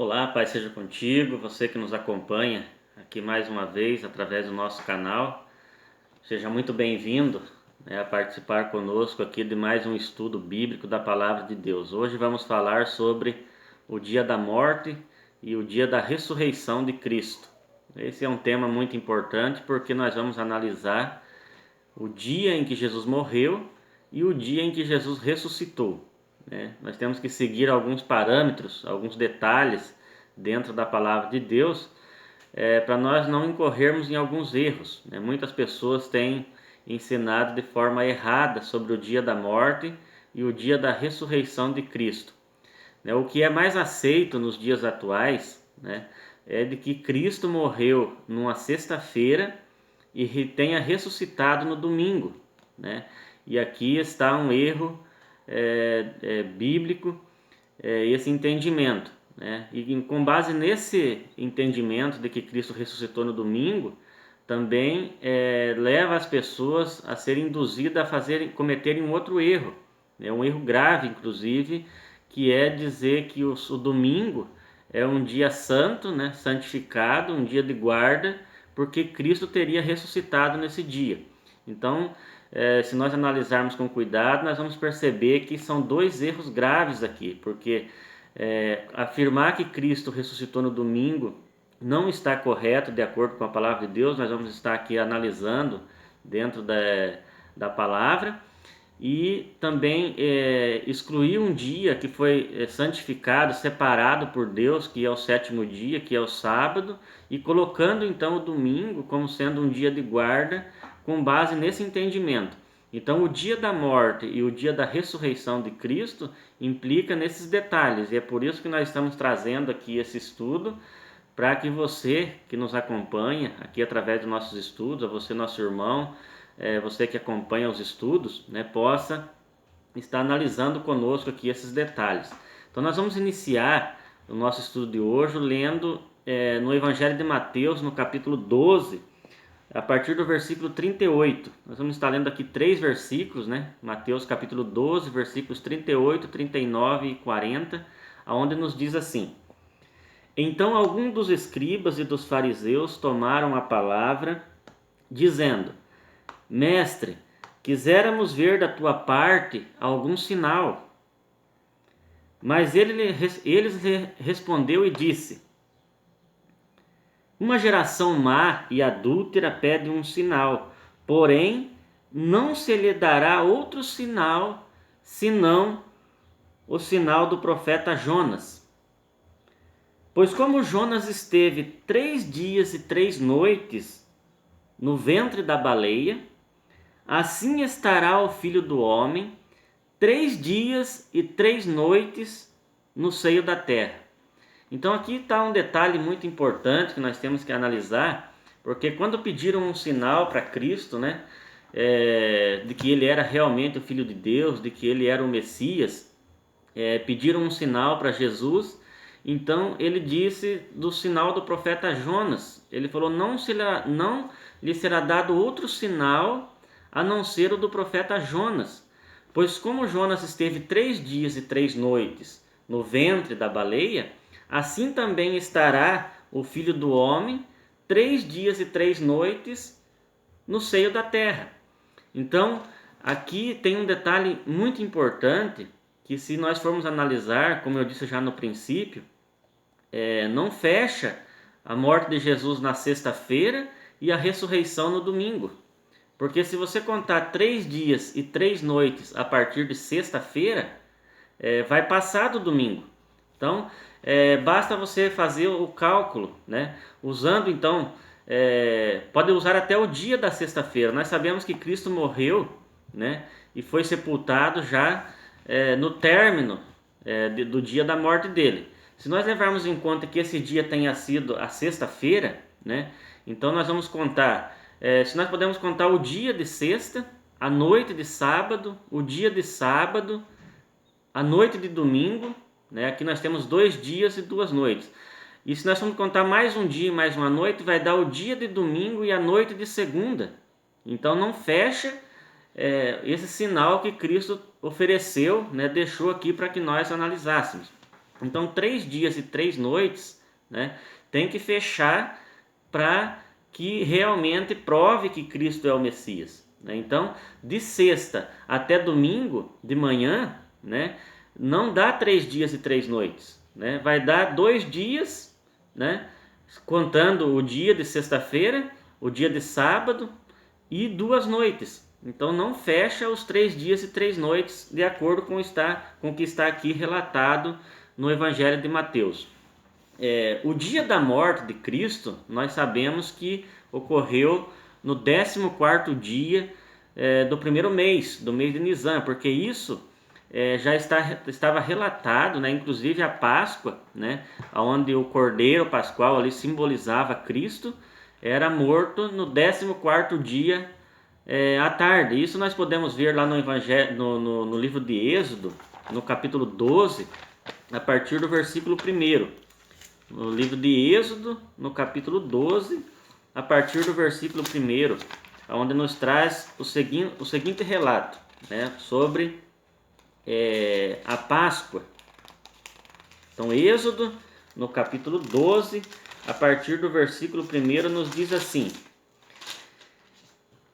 Olá, Pai seja contigo, você que nos acompanha aqui mais uma vez através do nosso canal. Seja muito bem-vindo, a participar conosco aqui de mais um estudo bíblico da Palavra de Deus. Hoje vamos falar sobre o dia da morte e o dia da ressurreição de Cristo. Esse é um tema muito importante porque nós vamos analisar o dia em que Jesus morreu e o dia em que Jesus ressuscitou. Nós temos que seguir alguns parâmetros, alguns detalhes dentro da palavra de Deus, para nós não incorrermos em alguns erros. Muitas pessoas têm ensinado de forma errada sobre o dia da morte e o dia da ressurreição de Cristo. O que é mais aceito nos dias atuais, é de que Cristo morreu numa sexta-feira e tenha ressuscitado no domingo. E aqui está um erro bíblico, esse entendimento. E com base nesse entendimento de que Cristo ressuscitou no domingo, também leva as pessoas a serem induzidas a cometerem um outro erro, um erro grave, inclusive, que é dizer que o domingo é um dia santo, santificado, um dia de guarda, porque Cristo teria ressuscitado nesse dia. Então, se nós analisarmos com cuidado, nós vamos perceber que são dois erros graves aqui, porque afirmar que Cristo ressuscitou no domingo não está correto de acordo com a palavra de Deus. Nós vamos estar aqui analisando dentro da palavra, e também excluir um dia que foi santificado, separado por Deus, que é o sétimo dia, que é o sábado, e colocando então o domingo como sendo um dia de guarda com base nesse entendimento. Então o dia da morte e o dia da ressurreição de Cristo implica nesses detalhes, e é por isso que nós estamos trazendo aqui esse estudo, para que você que nos acompanha aqui através dos nossos estudos, a você, nosso irmão, você que acompanha os estudos, possa estar analisando conosco aqui esses detalhes. Então nós vamos iniciar o nosso estudo de hoje lendo no Evangelho de Mateus, no capítulo 12, a partir do versículo 38. Nós vamos estar lendo aqui 3 versículos, Mateus capítulo 12, versículos 38, 39 e 40, onde nos diz assim: Então alguns dos escribas e dos fariseus tomaram a palavra, dizendo: Mestre, quiséramos ver da tua parte algum sinal. Mas eles lhe respondeu e disse: Uma geração má e adúltera pede um sinal, porém não se lhe dará outro sinal, senão o sinal do profeta Jonas. Pois como Jonas esteve 3 dias e 3 noites no ventre da baleia, assim estará o Filho do Homem 3 dias e 3 noites no seio da terra. Então aqui está um detalhe muito importante que nós temos que analisar, porque quando pediram um sinal para Cristo, de que ele era realmente o Filho de Deus, de que ele era o Messias, pediram um sinal para Jesus. Então ele disse do sinal do profeta Jonas. Ele falou: não lhe será dado outro sinal a não ser o do profeta Jonas. Pois como Jonas esteve 3 dias e 3 noites no ventre da baleia, assim também estará o Filho do Homem 3 dias e 3 noites no seio da terra. Então aqui tem um detalhe muito importante, que se nós formos analisar, como eu disse já no princípio, não fecha a morte de Jesus na sexta-feira e a ressurreição no domingo. Porque se você contar 3 dias e 3 noites a partir de sexta-feira, vai passar do domingo. Então, basta você fazer o cálculo, usando então, pode usar até o dia da sexta-feira. Nós sabemos que Cristo morreu, e foi sepultado já no término do dia da morte dele. Se nós levarmos em conta que esse dia tenha sido a sexta-feira, então nós vamos contar, se nós podemos contar o dia de sexta, a noite de sábado, o dia de sábado, a noite de domingo, aqui nós temos 2 dias e 2 noites. E se nós formos contar mais um dia e mais uma noite, vai dar o dia de domingo e a noite de segunda. Então não fecha esse sinal que Cristo ofereceu, deixou aqui para que nós analisássemos. Então 3 dias e 3 noites, né, tem que fechar para que realmente prove que Cristo é o Messias, né? Então, de sexta até domingo de manhã, né, não dá 3 dias e 3 noites, né? Vai dar 2 dias, né, contando o dia de sexta-feira, o dia de sábado e 2 noites. Então não fecha os 3 dias e 3 noites, de acordo com o que está aqui relatado no Evangelho de Mateus. O dia da morte de Cristo, nós sabemos que ocorreu no 14º dia do primeiro mês, do mês de Nisan, porque isso estava relatado, né, inclusive a Páscoa, né, onde o Cordeiro Pascual ali simbolizava Cristo, era morto no 14º dia à tarde. Isso nós podemos ver lá no Evangelho, no livro de Êxodo, no capítulo 12, a partir do versículo 1º. No livro de Êxodo, no capítulo 12, a partir do versículo 1º, onde nos traz o seguinte relato, né, sobre a Páscoa. Então, Êxodo, no capítulo 12, a partir do versículo 1º, nos diz assim: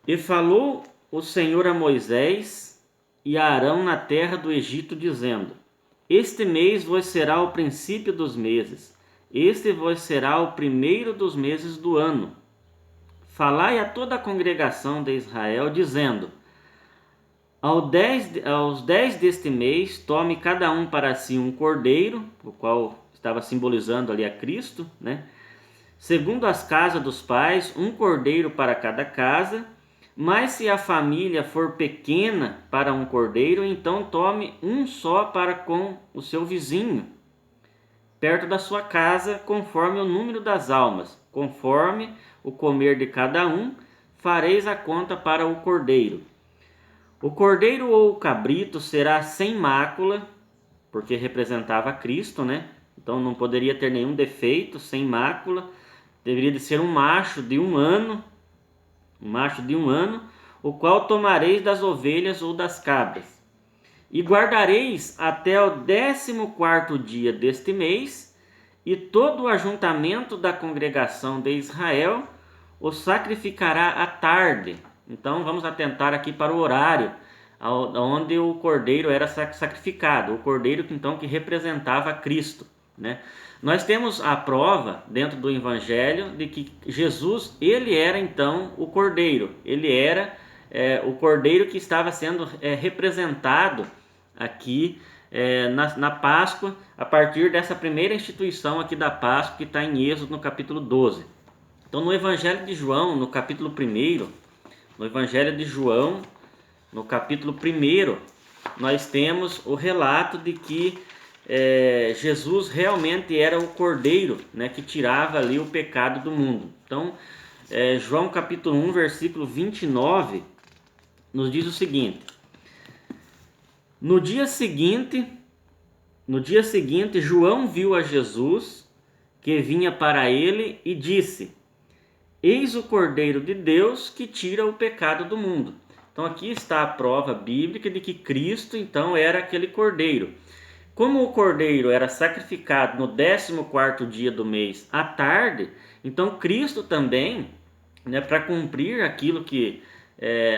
E falou o Senhor a Moisés e a Arão na terra do Egito, dizendo: Este mês vos será o princípio dos meses, este vos será o primeiro dos meses do ano. Falai a toda a congregação de Israel, dizendo: aos 10 deste mês, tome cada um para si um cordeiro, o qual estava simbolizando ali a Cristo, né? Segundo as casas dos pais, um cordeiro para cada casa. Mas se a família for pequena para um cordeiro, então tome um só para com o seu vizinho, perto da sua casa, conforme o número das almas, conforme o comer de cada um, fareis a conta para o cordeiro. O cordeiro ou o cabrito será sem mácula, porque representava Cristo, né? Então não poderia ter nenhum defeito, sem mácula. Deveria de ser um macho de 1 ano, o qual tomareis das ovelhas ou das cabras. E guardareis até o 14º dia deste mês, e todo o ajuntamento da congregação de Israel o sacrificará à tarde. Então vamos atentar aqui para o horário onde o cordeiro era sacrificado, o cordeiro então que representava Cristo, né? Nós temos a prova dentro do Evangelho de que Jesus, ele era então o cordeiro, ele era o cordeiro que estava sendo representado aqui na Páscoa, a partir dessa primeira instituição aqui da Páscoa, que está em Êxodo no capítulo 12. Então no Evangelho de João, no capítulo 1, no Evangelho de João, no capítulo 1, nós temos o relato de que Jesus realmente era o cordeiro, né, que tirava ali o pecado do mundo. Então, João capítulo 1, versículo 29, nos diz o seguinte: No dia seguinte, João viu a Jesus, que vinha para ele, e disse: Eis o Cordeiro de Deus que tira o pecado do mundo. Então aqui está a prova bíblica de que Cristo então era aquele cordeiro. Como o cordeiro era sacrificado no 14º dia do mês à tarde, então Cristo também, né, para cumprir aquilo que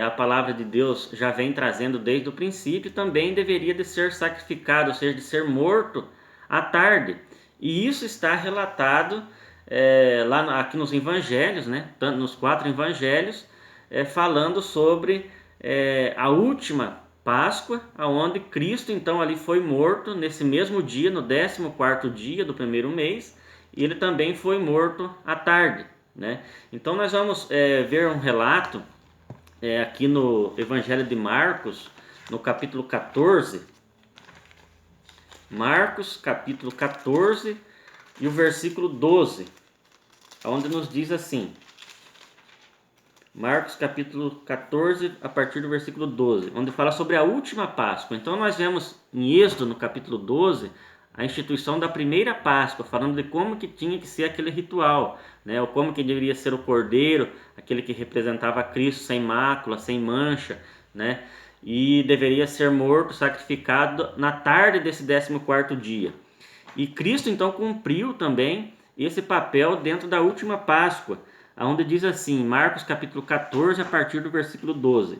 a palavra de Deus já vem trazendo desde o princípio, também deveria de ser sacrificado, ou seja, de ser morto à tarde. E isso está relatado aqui nos evangelhos, né, nos 4 evangelhos, falando sobre a última Páscoa, aonde Cristo então ali foi morto nesse mesmo dia, no 14º dia do primeiro mês, e ele também foi morto à tarde, né? Então nós vamos ver um relato aqui no Evangelho de Marcos, no capítulo 14, Marcos capítulo 14 e o versículo 12, onde nos diz assim, Marcos capítulo 14, a partir do versículo 12, onde fala sobre a última Páscoa. Então nós vemos em Êxodo, no capítulo 12, a instituição da primeira Páscoa, falando de como que tinha que ser aquele ritual, né? Ou como que deveria ser o cordeiro, aquele que representava Cristo sem mácula, sem mancha, né? E deveria ser morto, sacrificado na tarde desse 14º dia. E Cristo então cumpriu também esse papel dentro da última Páscoa, onde diz assim, Marcos capítulo 14, a partir do versículo 12.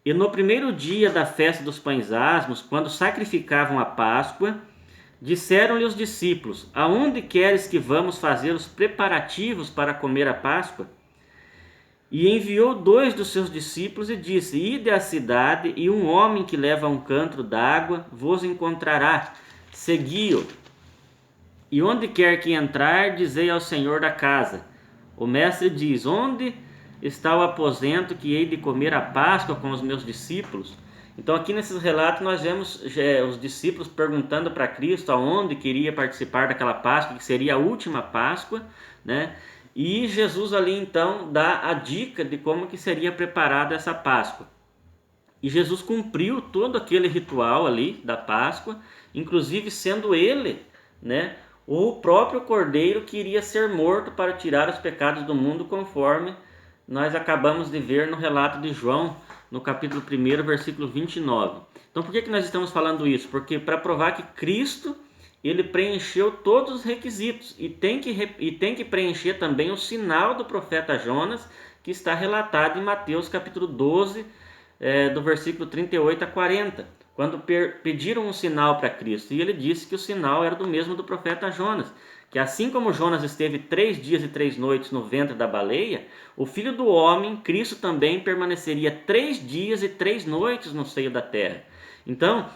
E no primeiro dia da festa dos pães asmos, quando sacrificavam a Páscoa, disseram-lhe os discípulos: aonde queres que vamos fazer os preparativos para comer a Páscoa? E enviou 2 dos seus discípulos e disse: ide à cidade, e um homem que leva um cântaro d'água vos encontrará, segui-o. E onde quer que entrar, dizei ao senhor da casa: o mestre diz, onde está o aposento que hei de comer a Páscoa com os meus discípulos? Então aqui nesses relatos nós vemos os discípulos perguntando para Cristo aonde queria participar daquela Páscoa, que seria a última Páscoa, né? E Jesus ali então dá a dica de como que seria preparada essa Páscoa. E Jesus cumpriu todo aquele ritual ali da Páscoa, inclusive sendo ele, né, o próprio cordeiro que iria ser morto para tirar os pecados do mundo, conforme nós acabamos de ver no relato de João, no capítulo 1, versículo 29. Então por que nós estamos falando isso? Porque para provar que Cristo, ele preencheu todos os requisitos e tem que preencher também o sinal do profeta Jonas, que está relatado em Mateus capítulo 12, do versículo 38 a 40, quando pediram um sinal para Cristo, e ele disse que o sinal era do mesmo do profeta Jonas, que assim como Jonas esteve 3 dias e 3 noites no ventre da baleia, o Filho do Homem, Cristo, também permaneceria 3 dias e 3 noites no seio da terra. Então,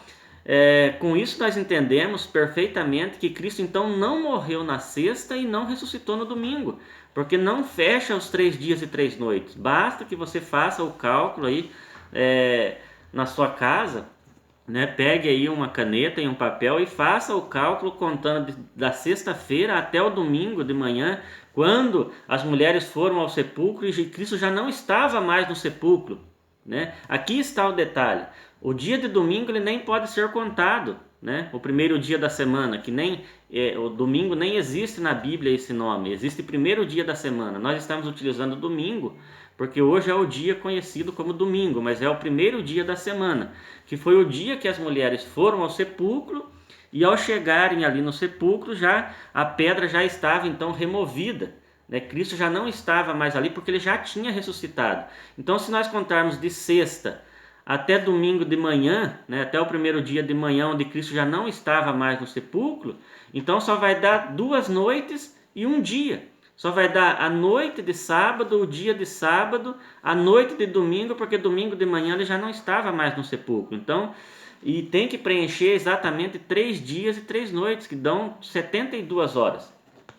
com isso nós entendemos perfeitamente que Cristo então não morreu na sexta e não ressuscitou no domingo, porque não fecha os 3 dias e 3 noites. Basta que você faça o cálculo aí na sua casa, né? Pegue aí uma caneta e um papel e faça o cálculo contando da sexta-feira até o domingo de manhã, quando as mulheres foram ao sepulcro e Cristo já não estava mais no sepulcro, né? Aqui está o detalhe: o dia de domingo ele nem pode ser contado, né? O primeiro dia da semana, que nem o domingo nem existe na Bíblia esse nome, existe primeiro dia da semana. Nós estamos utilizando domingo porque hoje é o dia conhecido como domingo, mas é o primeiro dia da semana, que foi o dia que as mulheres foram ao sepulcro, e ao chegarem ali no sepulcro, a pedra já estava então removida, né? Cristo já não estava mais ali porque ele já tinha ressuscitado. Então, se nós contarmos de sexta até domingo de manhã, né, até o primeiro dia de manhã, onde Cristo já não estava mais no sepulcro, então só vai dar 2 noites e um dia. Só vai dar a noite de sábado, o dia de sábado, a noite de domingo, porque domingo de manhã ele já não estava mais no sepulcro. Então, e tem que preencher exatamente 3 dias e 3 noites, que dão 72 horas.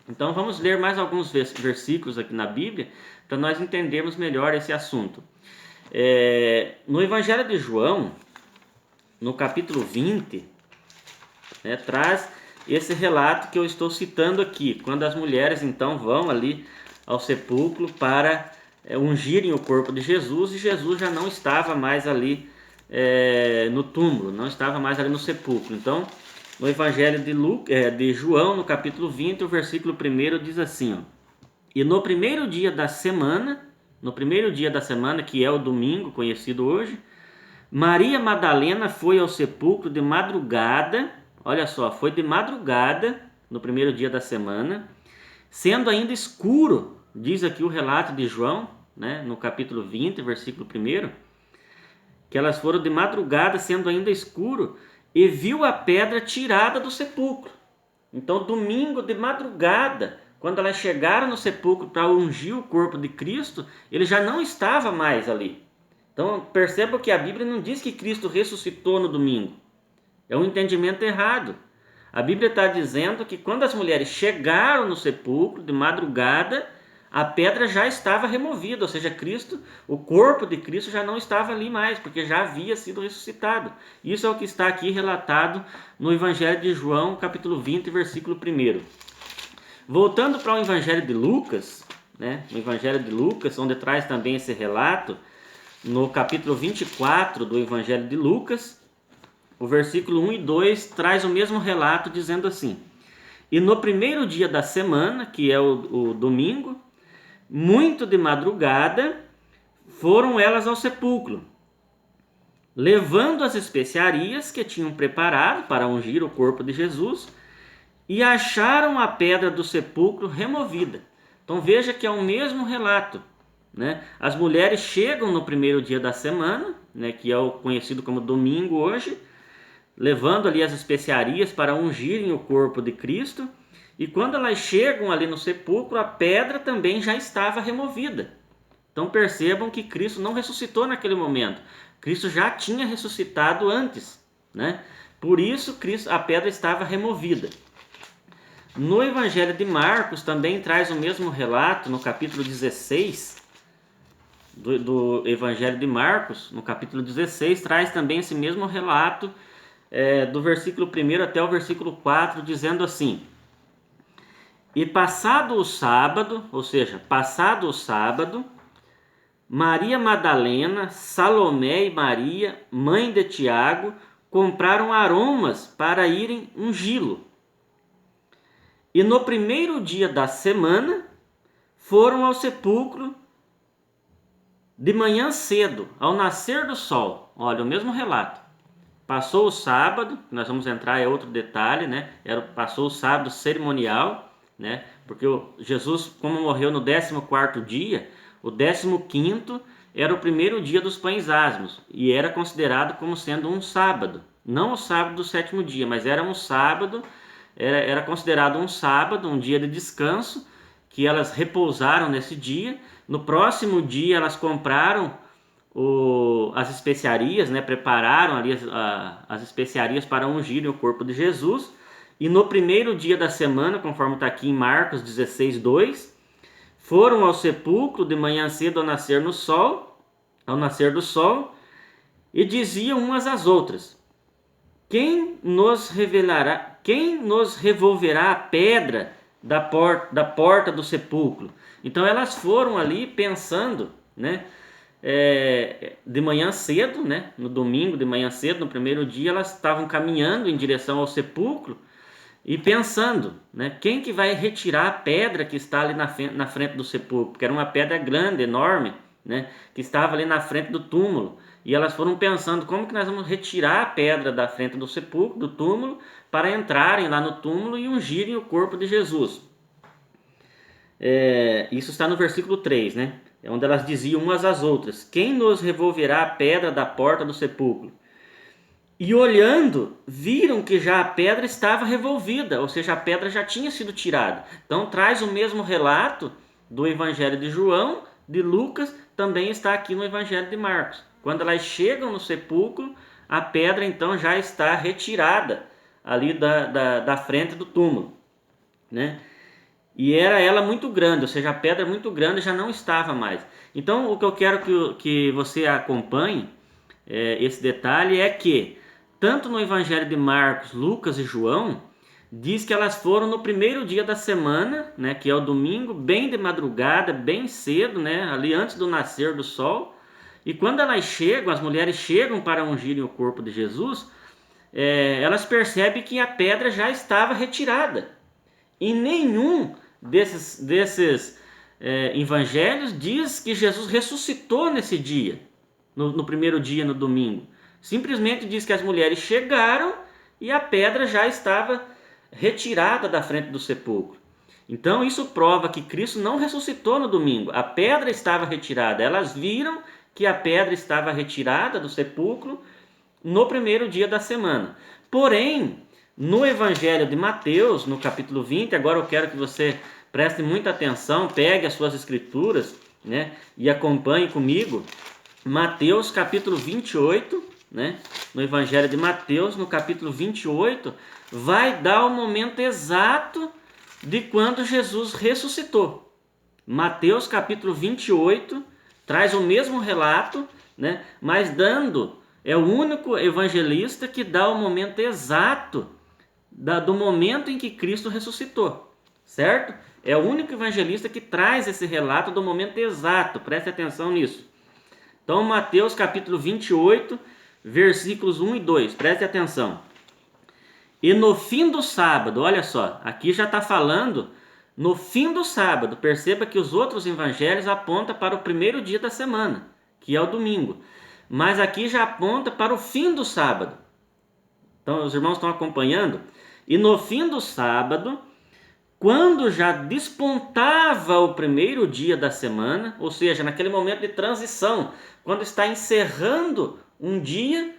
Então vamos ler mais alguns versículos aqui na Bíblia, para nós entendermos melhor esse assunto. No Evangelho de João, no capítulo 20, traz esse relato que eu estou citando aqui, quando as mulheres então vão ali ao sepulcro para ungirem o corpo de Jesus, e Jesus já não estava mais ali no túmulo, não estava mais ali no sepulcro. Então, no Evangelho de João, no capítulo 20, o versículo 1 diz assim, ó: e no primeiro dia da semana, que é o domingo, conhecido hoje, Maria Madalena foi ao sepulcro de madrugada. Olha só, foi de madrugada, no primeiro dia da semana, sendo ainda escuro, diz aqui o relato de João, né, no capítulo 20, versículo 1, que elas foram de madrugada, sendo ainda escuro, e viu a pedra tirada do sepulcro. Então, domingo de madrugada, quando elas chegaram no sepulcro para ungir o corpo de Cristo, ele já não estava mais ali. Então, perceba que a Bíblia não diz que Cristo ressuscitou no domingo. É um entendimento errado. A Bíblia está dizendo que quando as mulheres chegaram no sepulcro de madrugada, a pedra já estava removida, ou seja, Cristo, o corpo de Cristo já não estava ali mais, porque já havia sido ressuscitado. Isso é o que está aqui relatado no Evangelho de João, capítulo 20, versículo 1. Voltando para o Evangelho de Lucas, né? No Evangelho de Lucas, onde traz também esse relato, no capítulo 24 do Evangelho de Lucas, o versículo 1 e 2 traz o mesmo relato, dizendo assim: e no primeiro dia da semana, que é o domingo, muito de madrugada, foram elas ao sepulcro, levando as especiarias que tinham preparado para ungir o corpo de Jesus, e acharam a pedra do sepulcro removida. Então veja que é o mesmo relato, né? As mulheres chegam no primeiro dia da semana, né, que é o conhecido como domingo hoje, levando ali as especiarias para ungirem o corpo de Cristo. E quando elas chegam ali no sepulcro, a pedra também já estava removida. Então percebam que Cristo não ressuscitou naquele momento. Cristo já tinha ressuscitado antes, né? Por isso a pedra estava removida. No Evangelho de Marcos também traz o mesmo relato, no capítulo 16 do Evangelho de Marcos, no capítulo 16, traz também esse mesmo relato, do versículo 1 até o versículo 4, dizendo assim: E passado o sábado, ou seja, passado o sábado, Maria Madalena, Salomé e Maria, mãe de Tiago, compraram aromas para irem ungí-lo. E no primeiro dia da semana, foram ao sepulcro de manhã cedo, ao nascer do sol. Olha, o mesmo relato. Passou o sábado, nós vamos entrar, é outro detalhe, né? Passou o sábado cerimonial, né? Porque Jesus, como morreu no 14º dia, o 15º era o primeiro dia dos pães asmos e era considerado como sendo um sábado. Não o sábado do 7º dia, mas era um sábado, era considerado um sábado, um dia de descanso, que elas repousaram nesse dia. No próximo dia elas compraram as especiarias, né? Prepararam ali as especiarias para ungirem o corpo de Jesus. E no primeiro dia da semana, conforme está aqui em Marcos 16:2, foram ao sepulcro de manhã cedo ao nascer do sol, e diziam umas às outras: quem nos revolverá a pedra da porta do sepulcro? Então elas foram ali pensando, né? De manhã cedo, né? No domingo de manhã cedo, no primeiro dia, elas estavam caminhando em direção ao sepulcro e pensando, né? Quem que vai retirar a pedra que está ali na frente do sepulcro? Porque era uma pedra grande, enorme, né? Que estava ali na frente do túmulo. E elas foram pensando, como que nós vamos retirar a pedra da frente do sepulcro, do túmulo, para entrarem lá no túmulo e ungirem o corpo de Jesus. Isso está no versículo 3, né? É onde elas diziam umas às outras: quem nos revolverá a pedra da porta do sepulcro? E olhando, viram que já a pedra estava revolvida, ou seja, a pedra já tinha sido tirada. Então traz o mesmo relato do Evangelho de João, de Lucas, também está aqui no Evangelho de Marcos. Quando elas chegam no sepulcro, a pedra então já está retirada ali da frente do túmulo, né? E era ela muito grande, ou seja, a pedra muito grande já não estava mais. Então, o que eu quero que você acompanhe, esse detalhe, é que, tanto no Evangelho de Marcos, Lucas e João, diz que elas foram no primeiro dia da semana, né, que é o domingo, bem de madrugada, bem cedo, né, ali antes do nascer do sol. E quando elas chegam, as mulheres chegam para ungirem o corpo de Jesus, elas percebem que a pedra já estava retirada. E nenhum desses evangelhos diz que Jesus ressuscitou nesse dia, no primeiro dia, no domingo. Simplesmente diz que as mulheres chegaram e a pedra já estava retirada da frente do sepulcro. Então isso prova que Cristo não ressuscitou no domingo. A pedra estava retirada. Elas viram que a pedra estava retirada do sepulcro no primeiro dia da semana. Porém, no Evangelho de Mateus, no capítulo 20, agora eu quero que você preste muita atenção, pegue as suas escrituras, né, e acompanhe comigo. Mateus capítulo 28, né, no Evangelho de Mateus, no capítulo 28, vai dar o momento exato de quando Jesus ressuscitou. Mateus capítulo 28 traz o mesmo relato, né, mas é o único evangelista que dá o momento exato do momento em que Cristo ressuscitou, certo? É o único evangelista que traz esse relato do momento exato, preste atenção nisso. Então, Mateus capítulo 28, versículos 1 e 2, preste atenção. E no fim do sábado, olha só, aqui já está falando no fim do sábado. Perceba que os outros evangelhos apontam para o primeiro dia da semana, que é o domingo. Mas aqui já aponta para o fim do sábado. Então, os irmãos estão acompanhando? E no fim do sábado, quando já despontava o primeiro dia da semana, ou seja, naquele momento de transição, quando está encerrando um dia,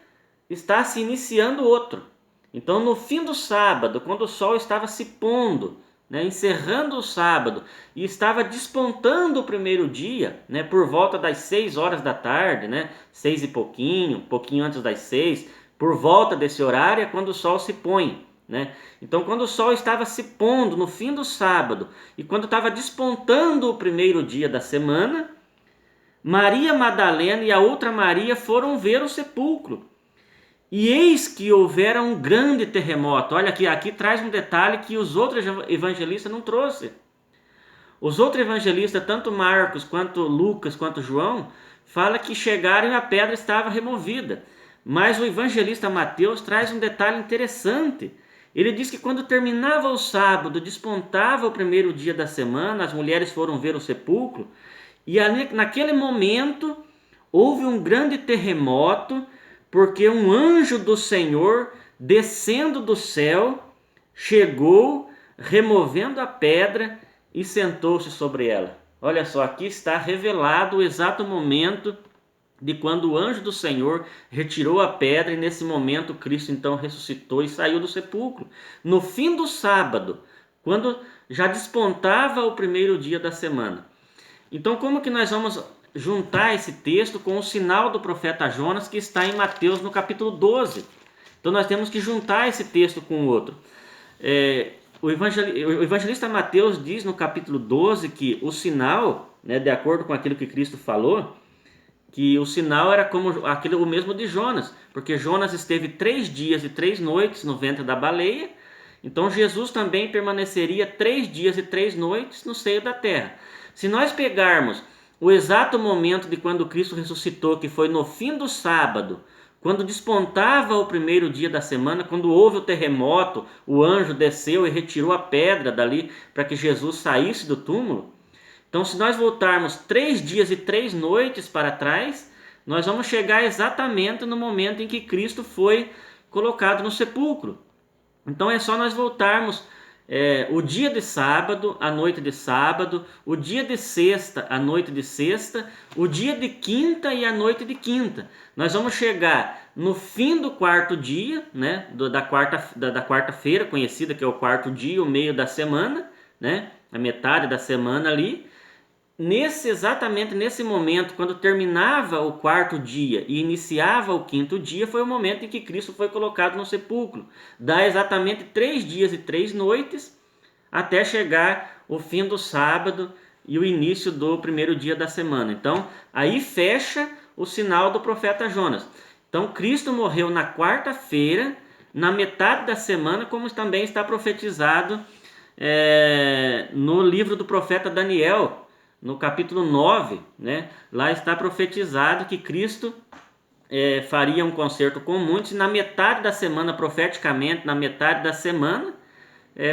está se iniciando outro. Então, no fim do sábado, quando o sol estava se pondo, né, encerrando o sábado, e estava despontando o primeiro dia, né, por volta das 6 horas da tarde, né, 6 e pouquinho antes das 6, por volta desse horário é quando o sol se põe. Né? Então, quando o sol estava se pondo no fim do sábado e quando estava despontando o primeiro dia da semana, Maria Madalena e a outra Maria foram ver o sepulcro. E eis que houvera um grande terremoto. Olha aqui traz um detalhe que os outros evangelistas não trouxeram. Os outros evangelistas, tanto Marcos, quanto Lucas, quanto João, fala que chegaram e a pedra estava removida. Mas o evangelista Mateus traz um detalhe interessante. Ele diz que quando terminava o sábado, despontava o primeiro dia da semana, as mulheres foram ver o sepulcro, e naquele momento houve um grande terremoto, porque um anjo do Senhor, descendo do céu, chegou, removendo a pedra e sentou-se sobre ela. Olha só, aqui está revelado o exato momento de quando o anjo do Senhor retirou a pedra, e nesse momento Cristo então ressuscitou e saiu do sepulcro. No fim do sábado, quando já despontava o primeiro dia da semana. Então, como que nós vamos juntar esse texto com o sinal do profeta Jonas que está em Mateus no capítulo 12? Então nós temos que juntar esse texto com o outro. O evangelista Mateus diz no capítulo 12 que o sinal, né, de acordo com aquilo que Cristo falou, que o sinal era como o mesmo de Jonas, porque Jonas esteve 3 dias e 3 noites no ventre da baleia, então Jesus também permaneceria 3 dias e 3 noites no seio da terra. Se nós pegarmos o exato momento de quando Cristo ressuscitou, que foi no fim do sábado, quando despontava o primeiro dia da semana, quando houve o terremoto, o anjo desceu e retirou a pedra dali para que Jesus saísse do túmulo. Então, se nós voltarmos 3 dias e 3 noites para trás, nós vamos chegar exatamente no momento em que Cristo foi colocado no sepulcro. Então, é só nós voltarmos o dia de sábado, a noite de sábado, o dia de sexta, a noite de sexta, o dia de quinta e a noite de quinta. Nós vamos chegar no fim do quarto dia, né, da quarta-feira, conhecida que é o quarto dia, o meio da semana, né, a metade da semana ali. Exatamente nesse momento, quando terminava o quarto dia e iniciava o quinto dia, foi o momento em que Cristo foi colocado no sepulcro. Dá exatamente 3 dias e 3 noites até chegar o fim do sábado e o início do primeiro dia da semana. Então, aí fecha o sinal do profeta Jonas. Então, Cristo morreu na quarta-feira, na metade da semana, como também está profetizado no livro do profeta Daniel, no capítulo 9, né, lá está profetizado que Cristo faria um concerto com muitos, e na metade da semana, profeticamente, na metade da semana,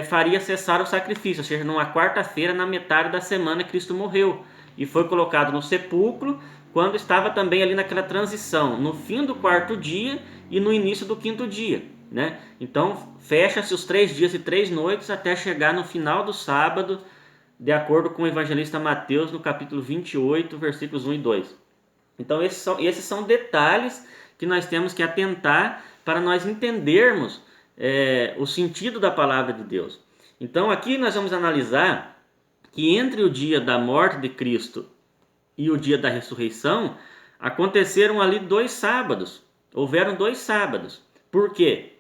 faria cessar o sacrifício, ou seja, numa quarta-feira, na metade da semana, Cristo morreu e foi colocado no sepulcro, quando estava também ali naquela transição, no fim do quarto dia e no início do quinto dia. Né? Então, fecha-se os 3 dias e 3 noites até chegar no final do sábado, de acordo com o evangelista Mateus, no capítulo 28, versículos 1 e 2. Então, esses são detalhes que nós temos que atentar para nós entendermos o sentido da palavra de Deus. Então, aqui nós vamos analisar que entre o dia da morte de Cristo e o dia da ressurreição, aconteceram ali 2 sábados. Houveram 2 sábados. Por quê?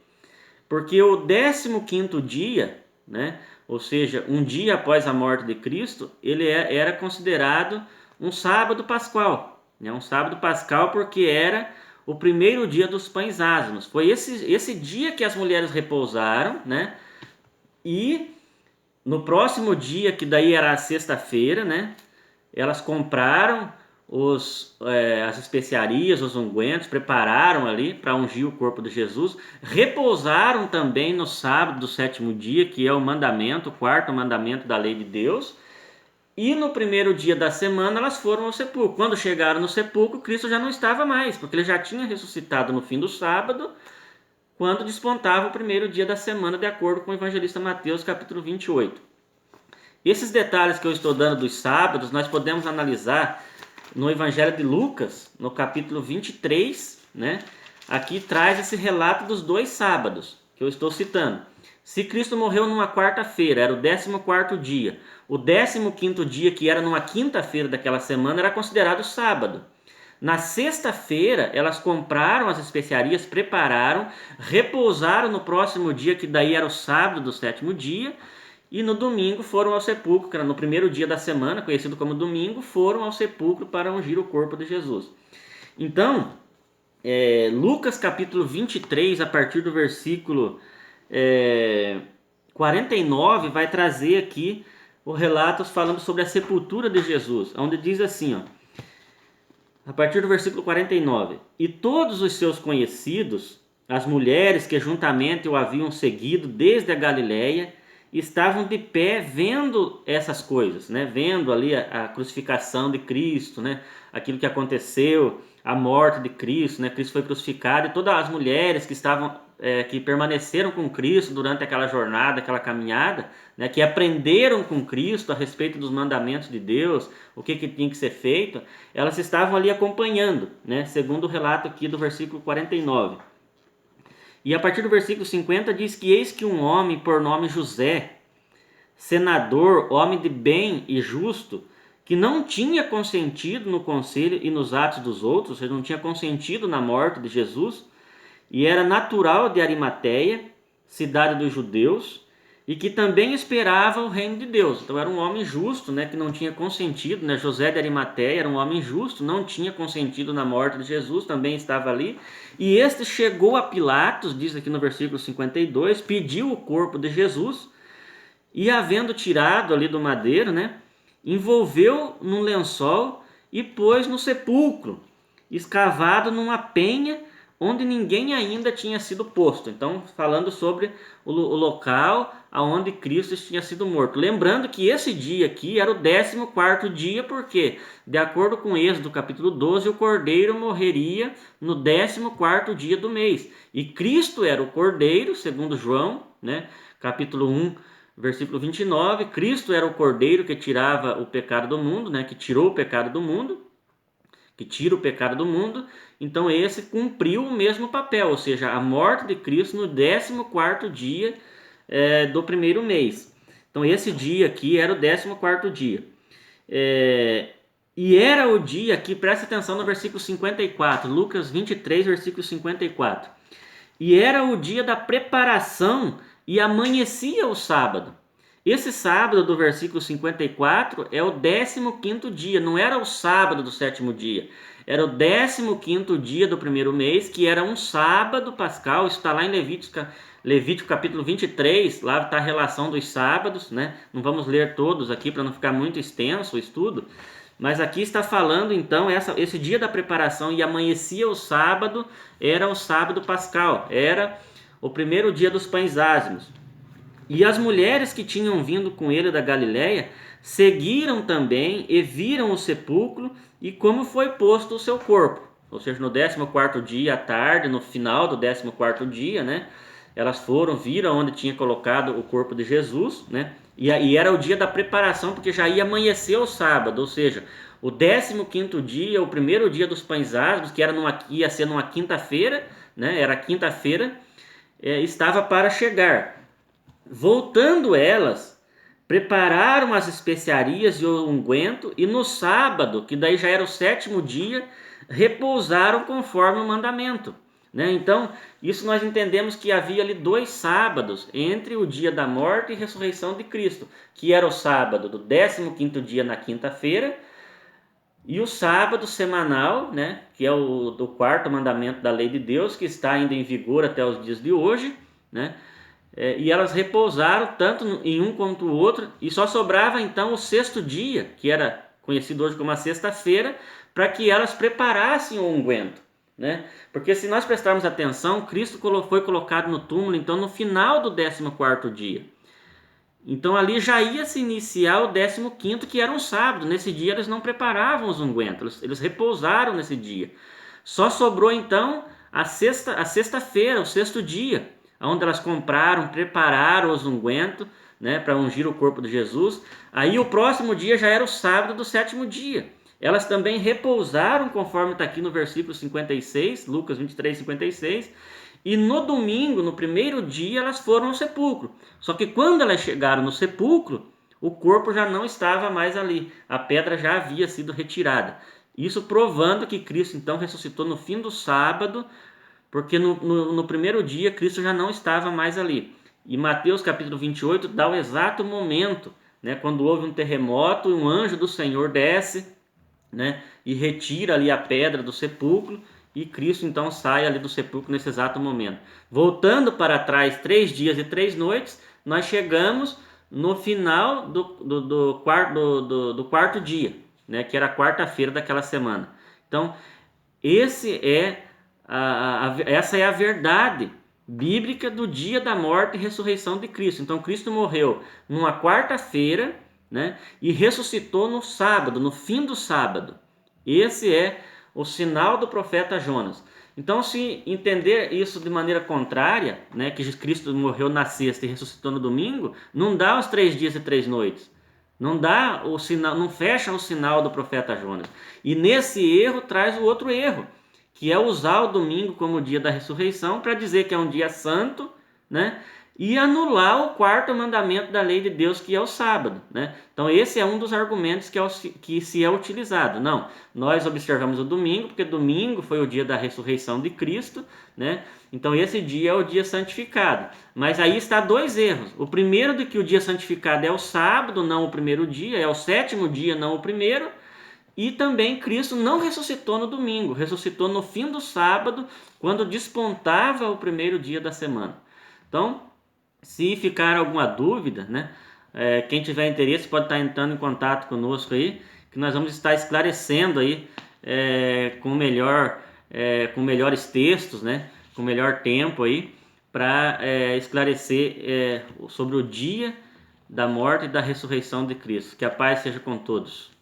Porque o 15º dia, né, ou seja, um dia após a morte de Cristo, ele era considerado um sábado pascual. Né? Um sábado pascal porque era o primeiro dia dos pães ázimos. Foi esse dia que as mulheres repousaram, né? E no próximo dia, que daí era a sexta-feira, né, elas compraram as especiarias, os ungüentos, prepararam ali para ungir o corpo de Jesus, repousaram também no sábado do 7º dia, que é o mandamento, o 4º mandamento da lei de Deus, e no primeiro dia da semana elas foram ao sepulcro. Quando chegaram no sepulcro, Cristo já não estava mais, porque ele já tinha ressuscitado no fim do sábado, quando despontava o primeiro dia da semana, de acordo com o evangelista Mateus, capítulo 28. Esses detalhes que eu estou dando dos sábados, nós podemos analisar no Evangelho de Lucas, no capítulo 23, né? Aqui traz esse relato dos 2 sábados que eu estou citando. Se Cristo morreu numa quarta-feira, era o 14º dia. O 15º dia, que era numa quinta-feira daquela semana, era considerado sábado. Na sexta-feira, elas compraram as especiarias, prepararam, repousaram no próximo dia, que daí era o sábado do 7º dia, e no domingo foram ao sepulcro, que era no primeiro dia da semana, conhecido como domingo, foram ao sepulcro para ungir o corpo de Jesus. Então, Lucas capítulo 23, a partir do versículo 49, vai trazer aqui o relato falando sobre a sepultura de Jesus, onde diz assim, ó, a partir do versículo 49, e todos os seus conhecidos, as mulheres que juntamente o haviam seguido desde a Galiléia, estavam de pé vendo essas coisas, né? Vendo ali a crucificação de Cristo, né? Aquilo que aconteceu, a morte de Cristo, né? Cristo foi crucificado, e todas as mulheres que estavam, que permaneceram com Cristo durante aquela jornada, aquela caminhada, né? Que aprenderam com Cristo a respeito dos mandamentos de Deus, o que tinha que ser feito, elas estavam ali acompanhando, né? Segundo o relato aqui do versículo 49. E a partir do versículo 50 diz que eis que um homem por nome José, senador, homem de bem e justo, que não tinha consentido no conselho e nos atos dos outros, ou seja, não tinha consentido na morte de Jesus, e era natural de Arimateia, cidade dos judeus, e que também esperava o reino de Deus. Então era um homem justo, né, que não tinha consentido, né? José de Arimateia era um homem justo, não tinha consentido na morte de Jesus, também estava ali. E este chegou a Pilatos, diz aqui no versículo 52, pediu o corpo de Jesus, e havendo tirado ali do madeiro, né, envolveu num lençol e pôs no sepulcro, escavado numa penha onde ninguém ainda tinha sido posto. Então, falando sobre o local aonde Cristo tinha sido morto. Lembrando que esse dia aqui era o 14º dia, porque, de acordo com Êxodo capítulo 12, o cordeiro morreria no 14º dia do mês. E Cristo era o cordeiro, segundo João, né, capítulo 1, versículo 29, Cristo era o cordeiro que tirava o pecado do mundo, né, que tirou o pecado do mundo, que tira o pecado do mundo. Então esse cumpriu o mesmo papel, ou seja, a morte de Cristo no 14º dia do primeiro mês. Então esse dia aqui era o 14º dia. E era o dia aqui, presta atenção no versículo 54, Lucas 23, versículo 54. E era o dia da preparação e amanhecia o sábado. Esse sábado do versículo 54 é o 15º dia, não era o sábado do 7º dia. Era o 15º dia do primeiro mês, que era um sábado pascal. Isso está lá em Levítico capítulo 23, lá está a relação dos sábados, né? Não vamos ler todos aqui para não ficar muito extenso o estudo. Mas aqui está falando, então, esse dia da preparação e amanhecia o sábado, era o sábado pascal, era o primeiro dia dos pães ázimos. E as mulheres que tinham vindo com ele da Galiléia seguiram também e viram o sepulcro e como foi posto o seu corpo. Ou seja, no 14º dia à tarde, no final do 14º dia, né? Elas viram onde tinha colocado o corpo de Jesus, né? E era o dia da preparação, porque já ia amanhecer o sábado, ou seja, o 15º dia, o primeiro dia dos pães ázimos, que ia ser numa quinta-feira, né? Era quinta-feira, estava para chegar. Voltando elas, prepararam as especiarias e o unguento, e no sábado, que daí já era o 7º dia, repousaram conforme o mandamento. Né? Então, isso nós entendemos que havia ali 2 sábados entre o dia da morte e ressurreição de Cristo, que era o sábado do 15º dia na quinta-feira, e o sábado semanal, né? Que é o 4º mandamento da lei de Deus, que está ainda em vigor até os dias de hoje, né? E elas repousaram tanto em um quanto o outro, e só sobrava então o 6º dia, que era conhecido hoje como a sexta-feira, para que elas preparassem o unguento, né? Porque se nós prestarmos atenção, Cristo foi colocado no túmulo então no final do 14º dia. Então ali já ia se iniciar o 15º, que era um sábado. Nesse dia eles não preparavam os ungüentos, eles repousaram nesse dia. Só sobrou então a sexta-feira, o sexto dia, onde elas compraram, prepararam os ungüentos, né, para ungir o corpo de Jesus. Aí o próximo dia já era o sábado do sétimo dia. Elas também repousaram, conforme está aqui no versículo 56, Lucas 23, 56. E no domingo, no primeiro dia, elas foram ao sepulcro. Só que quando elas chegaram no sepulcro, o corpo já não estava mais ali. A pedra já havia sido retirada. Isso provando que Cristo então ressuscitou no fim do sábado, porque no primeiro dia Cristo já não estava mais ali. E Mateus capítulo 28 dá o exato momento, né, quando houve um terremoto e um anjo do Senhor desce, né, e retira ali a pedra do sepulcro, e Cristo então sai ali do sepulcro nesse exato momento. Voltando para trás 3 dias e 3 noites, nós chegamos no final do quarto dia, né, que era a quarta-feira daquela semana. Então, essa é a verdade bíblica do dia da morte e ressurreição de Cristo. Então, Cristo morreu numa quarta-feira, né, e ressuscitou no sábado, no fim do sábado. Esse é o sinal do profeta Jonas. Então, se entender isso de maneira contrária, né, que Cristo morreu na sexta e ressuscitou no domingo, não dá os 3 dias e 3 noites. Não dá o sinal, não fecha o sinal do profeta Jonas. E nesse erro traz o outro erro, que é usar o domingo como dia da ressurreição para dizer que é um dia santo, né? E anular o quarto mandamento da lei de Deus, que é o sábado, né? Então esse é um dos argumentos que se é utilizado. Não, nós observamos o domingo, porque domingo foi o dia da ressurreição de Cristo, né? Então esse dia é o dia santificado. Mas aí está 2 erros. O primeiro de que o dia santificado é o sábado, não o primeiro dia, é o sétimo dia, não o primeiro. E também Cristo não ressuscitou no domingo, ressuscitou no fim do sábado, quando despontava o primeiro dia da semana. Então, se ficar alguma dúvida, né, quem tiver interesse pode estar entrando em contato conosco aí, que nós vamos estar esclarecendo aí com melhores textos, né, com melhor tempo aí, para esclarecer sobre o dia da morte e da ressurreição de Cristo. Que a paz seja com todos.